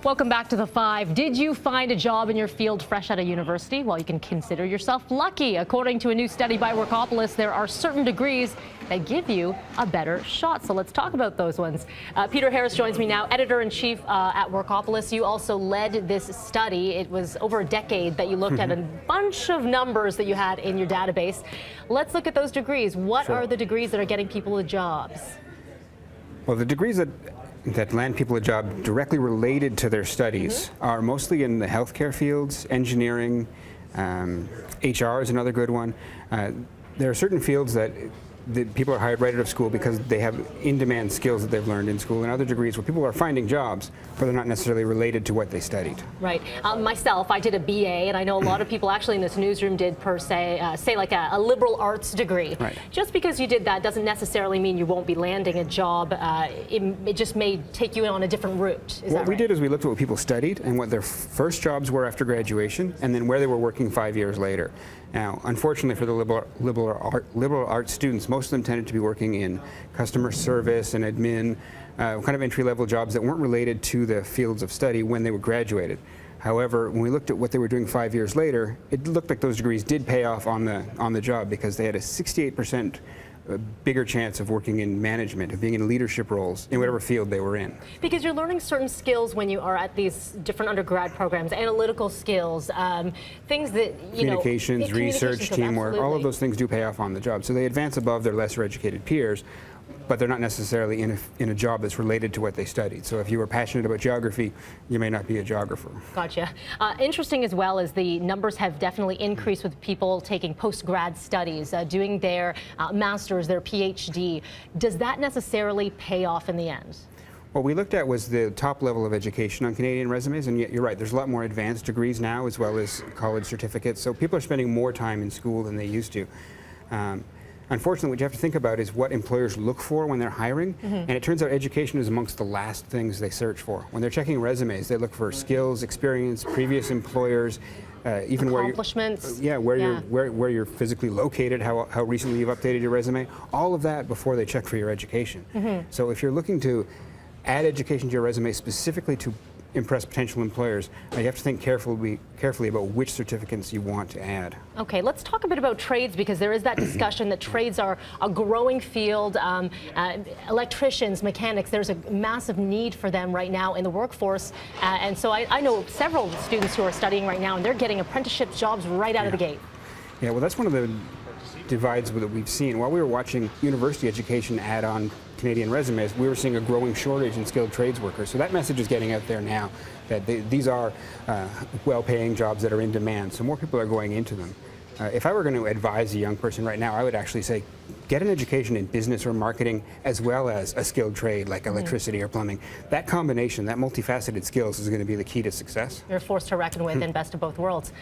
Welcome back to The Five. Did you find a job in your field fresh out of university? Well, you can consider yourself lucky. According to a new study by Workopolis, there are certain degrees that give you a better shot. So let's talk about those ones. Peter Harris joins me now, editor-in-chief at Workopolis. You also led this study. It was over a decade that you looked at a bunch of numbers that you had in your database. Let's look at those degrees. What are the degrees that are getting people the jobs? Well, the degrees that land people a job directly related to their studies are mostly in the healthcare fields, engineering, HR is another good one. There are certain fields that people are hired right out of school because they have in-demand skills that they've learned in school, and other degrees where people are finding jobs, but they're not necessarily related to what they studied. Right. Myself, I did a BA, and I know a lot of people actually in this newsroom did say like a liberal arts degree. Right. Just because you did that doesn't necessarily mean you won't be landing a job. It just may take you on a different route. What we did is we looked at what people studied and what their first jobs were after graduation, and then where they were working 5 years later. Now, unfortunately for the liberal arts students, most of them tended to be working in customer service and admin, kind of entry-level jobs that weren't related to the fields of study when they were graduated. However, when we looked at what they were doing 5 years later, it looked like those degrees did pay off on the job, because they had a 68% bigger chance of working in management, of being in leadership roles in whatever field they were in. Because you're learning certain skills when you are at these different undergrad programs, analytical skills, things that, you know, communications, research, teamwork, all of those things do pay off on the job. So they advance above their lesser educated peers, but they're not necessarily in a job that's related to what they studied. So if you were passionate about geography, you may not be a geographer. Gotcha. Interesting as well as the numbers have definitely increased with people taking post-grad studies, doing their master's, their PhD. Does that necessarily pay off in the end? What we looked at was the top level of education on Canadian resumes, and yet you're right, there's a lot more advanced degrees now as well as college certificates. So people are spending more time in school than they used to. Unfortunately, what you have to think about is what employers look for when they're hiring, and it turns out education is amongst the last things they search for. When they're checking resumes, they look for skills, experience, previous employers, even accomplishments. Where you're physically located, how recently you've updated your resume, all of that before they check for your education. So if you're looking to add education to your resume specifically to impress potential employers, you have to think carefully about which certificates you want to add. Okay, let's talk a bit about trades, because there is that discussion that trades are a growing field. Electricians, mechanics, there's a massive need for them right now in the workforce. And so I know several students who are studying right now, and they're getting apprenticeship jobs right out of the gate. Yeah, well, that's one of the divides that we've seen. While we were watching university education add on Canadian resumes, we were seeing a growing shortage in skilled trades workers. So that message is getting out there now, that these are well-paying jobs that are in demand. So more people are going into them. If I were going to advise a young person right now, I would actually say, get an education in business or marketing as well as a skilled trade like electricity or plumbing. That combination, that multifaceted skills, is going to be the key to success. You're a force to reckon with in best of both worlds.